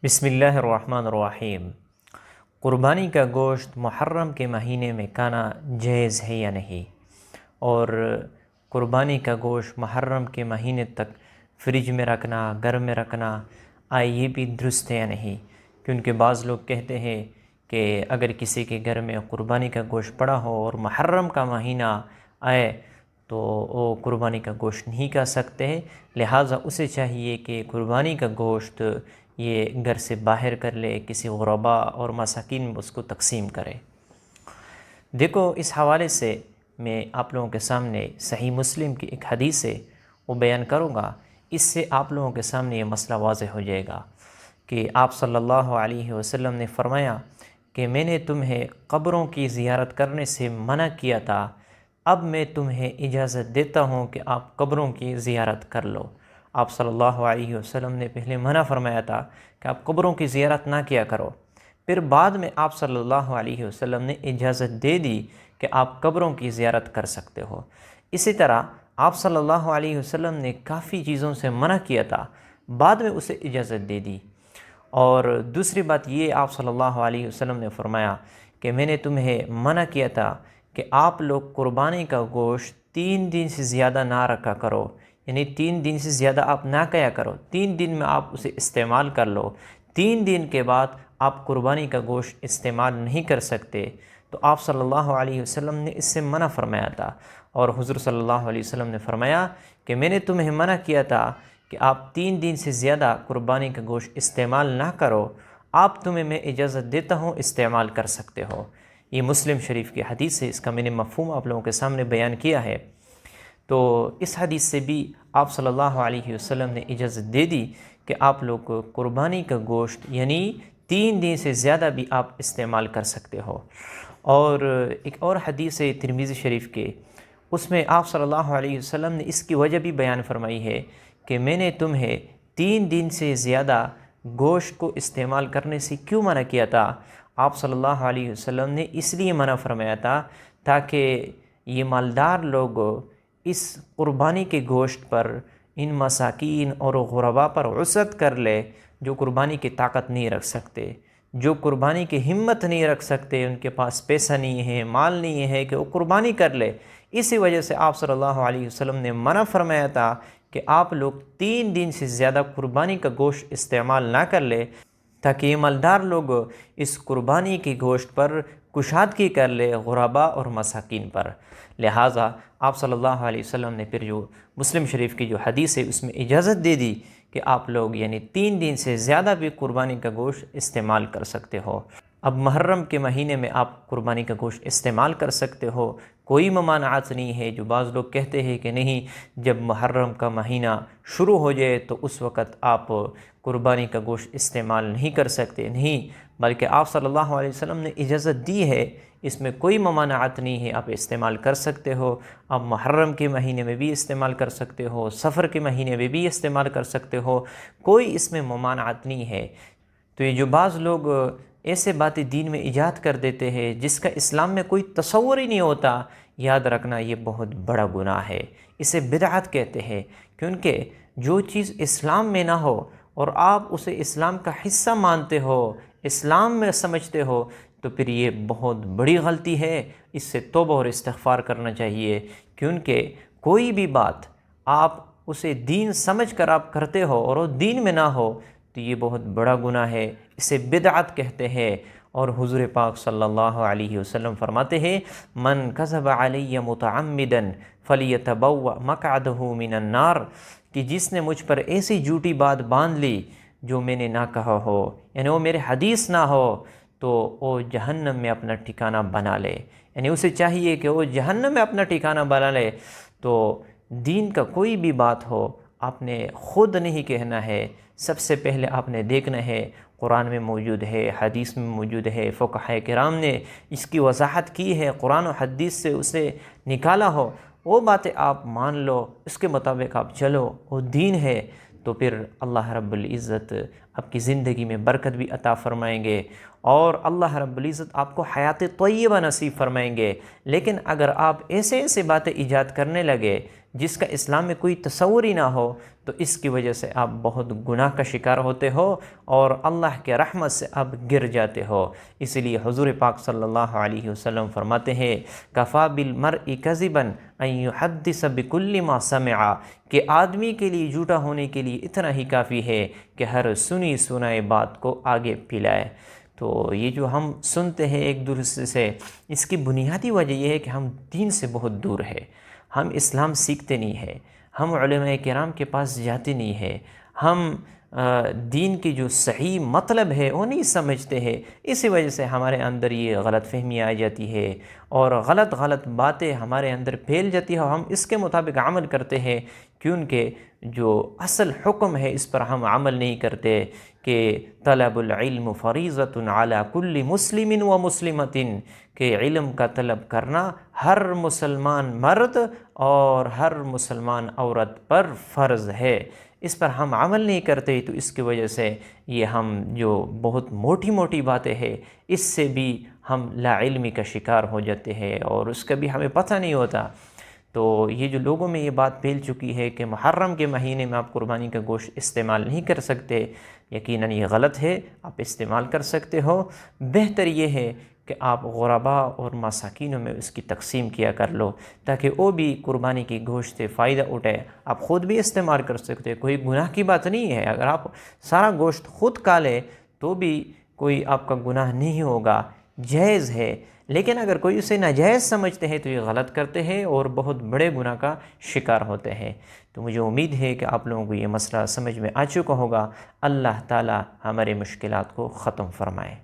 بسم اللہ الرحمن الرحیم۔ قربانی کا گوشت محرم کے مہینے میں کھانا جائز ہے یا نہیں، اور قربانی کا گوشت محرم کے مہینے تک فریج میں رکھنا، گھر میں رکھنا یہ بھی درست ہے یا نہیں، کیونکہ بعض لوگ کہتے ہیں کہ اگر کسی کے گھر میں قربانی کا گوشت پڑا ہو اور محرم کا مہینہ آئے تو وہ قربانی کا گوشت نہیں کھا سکتے، لہٰذا اسے چاہیے کہ قربانی کا گوشت یہ گھر سے باہر کر لے، کسی غربا اور مساکین میں اس کو تقسیم کرے۔ دیکھو، اس حوالے سے میں آپ لوگوں کے سامنے صحیح مسلم کی ایک حدیث ہے وہ بیان کروں گا، اس سے آپ لوگوں کے سامنے یہ مسئلہ واضح ہو جائے گا کہ آپ صلی اللہ علیہ وسلم نے فرمایا کہ میں نے تمہیں قبروں کی زیارت کرنے سے منع کیا تھا، اب میں تمہیں اجازت دیتا ہوں کہ آپ قبروں کی زیارت کر لو۔ آپ صلی اللہ علیہ وسلم نے پہلے منع فرمایا تھا کہ آپ قبروں کی زیارت نہ کیا کرو، پھر بعد میں آپ صلی اللہ علیہ وسلم نے اجازت دے دی کہ آپ قبروں کی زیارت کر سکتے ہو۔ اسی طرح آپ صلی اللہ علیہ وسلم نے کافی چیزوں سے منع کیا تھا، بعد میں اسے اجازت دے دی۔ اور دوسری بات یہ، آپ صلی اللہ علیہ وسلم نے فرمایا کہ میں نے تمہیں منع کیا تھا کہ آپ لوگ قربانی کا گوشت 3 دن سے زیادہ نہ رکھا کرو، یعنی 3 دن سے زیادہ آپ نہ کیا کرو، 3 دن میں آپ اسے استعمال کر لو، 3 دن کے بعد آپ قربانی کا گوشت استعمال نہیں کر سکتے۔ تو آپ صلی اللہ علیہ وسلم نے اس سے منع فرمایا تھا، اور حضور صلی اللہ علیہ وسلم نے فرمایا کہ میں نے تمہیں منع کیا تھا کہ آپ 3 دن سے زیادہ قربانی کا گوشت استعمال نہ کرو، آپ تمہیں میں اجازت دیتا ہوں استعمال کر سکتے ہو۔ یہ مسلم شریف کی حدیث ہے، اس کا میں نے مفہوم آپ لوگوں کے سامنے بیان کیا ہے۔ تو اس حدیث سے بھی آپ صلی اللہ علیہ وسلم نے اجازت دے دی کہ آپ لوگ قربانی کا گوشت یعنی 3 دن سے زیادہ بھی آپ استعمال کر سکتے ہو۔ اور ایک اور حدیث ہے ترمذی شریف کے، اس میں آپ صلی اللہ علیہ وسلم نے اس کی وجہ بھی بیان فرمائی ہے کہ میں نے تمہیں 3 دن سے زیادہ گوشت کو استعمال کرنے سے کیوں منع کیا تھا۔ آپ صلی اللہ علیہ وسلم نے اس لیے منع فرمایا تھا تاکہ یہ مالدار لوگ اس قربانی کے گوشت پر ان مساکین اور غربا پر وسعت کر لے جو قربانی کی طاقت نہیں رکھ سکتے، جو قربانی کی ہمت نہیں رکھ سکتے، ان کے پاس پیسہ نہیں ہے، مال نہیں ہے کہ وہ قربانی کر لے۔ اسی وجہ سے آپ صلی اللہ علیہ وسلم نے منع فرمایا تھا کہ آپ لوگ 3 دن سے زیادہ قربانی کا گوشت استعمال نہ کر لے، تاکہ یہ مالدار لوگ اس قربانی کے گوشت پر کشادگی کر لے غربا اور مساکین پر۔ لہٰذا آپ صلی اللہ علیہ وسلم نے پھر جو مسلم شریف کی جو حدیث ہے اس میں اجازت دے دی کہ آپ لوگ یعنی 3 دن سے زیادہ بھی قربانی کا گوشت استعمال کر سکتے ہو۔ اب محرم کے مہینے میں آپ قربانی کا گوشت استعمال کر سکتے ہو، کوئی ممانعت نہیں ہے۔ جو بعض لوگ کہتے ہیں کہ نہیں، جب محرم کا مہینہ شروع ہو جائے تو اس وقت آپ قربانی کا گوشت استعمال نہیں کر سکتے، نہیں، بلکہ آپ صلی اللہ علیہ وسلم نے اجازت دی ہے، اس میں کوئی ممانعت نہیں ہے، آپ استعمال کر سکتے ہو۔ آپ محرم کے مہینے میں بھی استعمال کر سکتے ہو، سفر کے مہینے میں بھی استعمال کر سکتے ہو، کوئی اس میں ممانعت نہیں ہے۔ تو یہ جو بعض لوگ ایسے باتیں دین میں ایجاد کر دیتے ہیں جس کا اسلام میں کوئی تصور ہی نہیں ہوتا، یاد رکھنا یہ بہت بڑا گناہ ہے، اسے بدعت کہتے ہیں، کیونکہ جو چیز اسلام میں نہ ہو اور آپ اسے اسلام کا حصہ مانتے ہو، اسلام میں سمجھتے ہو، تو پھر یہ بہت بڑی غلطی ہے، اس سے توبہ اور استغفار کرنا چاہیے۔ کیونکہ کوئی بھی بات آپ اسے دین سمجھ کر آپ کرتے ہو اور وہ دین میں نہ ہو تو یہ بہت بڑا گناہ ہے، اسے بدعت کہتے ہیں۔ اور حضور پاک صلی اللہ علیہ وسلم فرماتے ہیں، من کذب علی متعمدا فلیتبوأ مقعدہ من النار، کہ جس نے مجھ پر ایسی جھوٹی بات باندھ لی جو میں نے نہ کہا ہو، یعنی وہ میرے حدیث نہ ہو، تو وہ جہنم میں اپنا ٹھکانہ بنا لے، یعنی اسے چاہیے کہ وہ جہنم میں اپنا ٹھکانہ بنا لے۔ تو دین کا کوئی بھی بات ہو آپ نے خود نہیں کہنا ہے، سب سے پہلے آپ نے دیکھنا ہے قرآن میں موجود ہے، حدیث میں موجود ہے، فقہاء کرام نے اس کی وضاحت کی ہے، قرآن و حدیث سے اسے نکالا ہو، وہ باتیں آپ مان لو، اس کے مطابق آپ چلو، وہ دین ہے، تو پھر اللہ رب العزت آپ کی زندگی میں برکت بھی عطا فرمائیں گے اور اللہ رب العزت آپ کو حیات طیبہ نصیب فرمائیں گے۔ لیکن اگر آپ ایسے ایسے باتیں ایجاد کرنے لگے جس کا اسلام میں کوئی تصور ہی نہ ہو تو اس کی وجہ سے آپ بہت گناہ کا شکار ہوتے ہو اور اللہ کے رحمت سے آپ گر جاتے ہو۔ اس لیے حضور پاک صلی اللہ علیہ وسلم فرماتے ہیں کفا بالمرء کذبا ان یحدث بکل ما سمع، کہ آدمی کے لیے جھوٹا ہونے کے لیے اتنا ہی کافی ہے کہ ہر سنی سنائے بات کو آگے پھیلائے۔ تو یہ جو ہم سنتے ہیں ایک دوسرے سے، اس کی بنیادی وجہ یہ ہے کہ ہم دین سے بہت دور ہے، ہم اسلام سیکھتے نہیں ہیں، ہم علماء کرام کے پاس جاتے نہیں ہیں، ہم دین کی جو صحیح مطلب ہے وہ نہیں سمجھتے ہیں۔ اسی وجہ سے ہمارے اندر یہ غلط فہمی آ جاتی ہے اور غلط باتیں ہمارے اندر پھیل جاتی ہے اور ہم اس کے مطابق عمل کرتے ہیں، کیونکہ جو اصل حکم ہے اس پر ہم عمل نہیں کرتے کہ طلب العلم فریضۃ علی کل مسلم و مسلمۃ، کہ علم کا طلب کرنا ہر مسلمان مرد اور ہر مسلمان عورت پر فرض ہے۔ اس پر ہم عمل نہیں کرتے تو اس کی وجہ سے یہ ہم جو بہت موٹی موٹی باتیں ہیں اس سے بھی ہم لا علمی کا شکار ہو جاتے ہیں اور اس کا بھی ہمیں پتہ نہیں ہوتا۔ تو یہ جو لوگوں میں یہ بات پھیل چکی ہے کہ محرم کے مہینے میں آپ قربانی کا گوشت استعمال نہیں کر سکتے، یقیناً یہ غلط ہے، آپ استعمال کر سکتے ہو۔ بہتر یہ ہے کہ آپ غرباء اور مساکینوں میں اس کی تقسیم کیا کر لو تاکہ وہ بھی قربانی کی گوشت سے فائدہ اٹھائے۔ آپ خود بھی استعمال کر سکتے، کوئی گناہ کی بات نہیں ہے۔ اگر آپ سارا گوشت خود کھا لیں تو بھی کوئی آپ کا گناہ نہیں ہوگا، جائز ہے۔ لیکن اگر کوئی اسے ناجائز سمجھتے ہیں تو یہ غلط کرتے ہیں اور بہت بڑے گناہ کا شکار ہوتے ہیں۔ تو مجھے امید ہے کہ آپ لوگوں کو یہ مسئلہ سمجھ میں آ چکا ہوگا۔ اللہ تعالی ہمارے مشکلات کو ختم فرمائے۔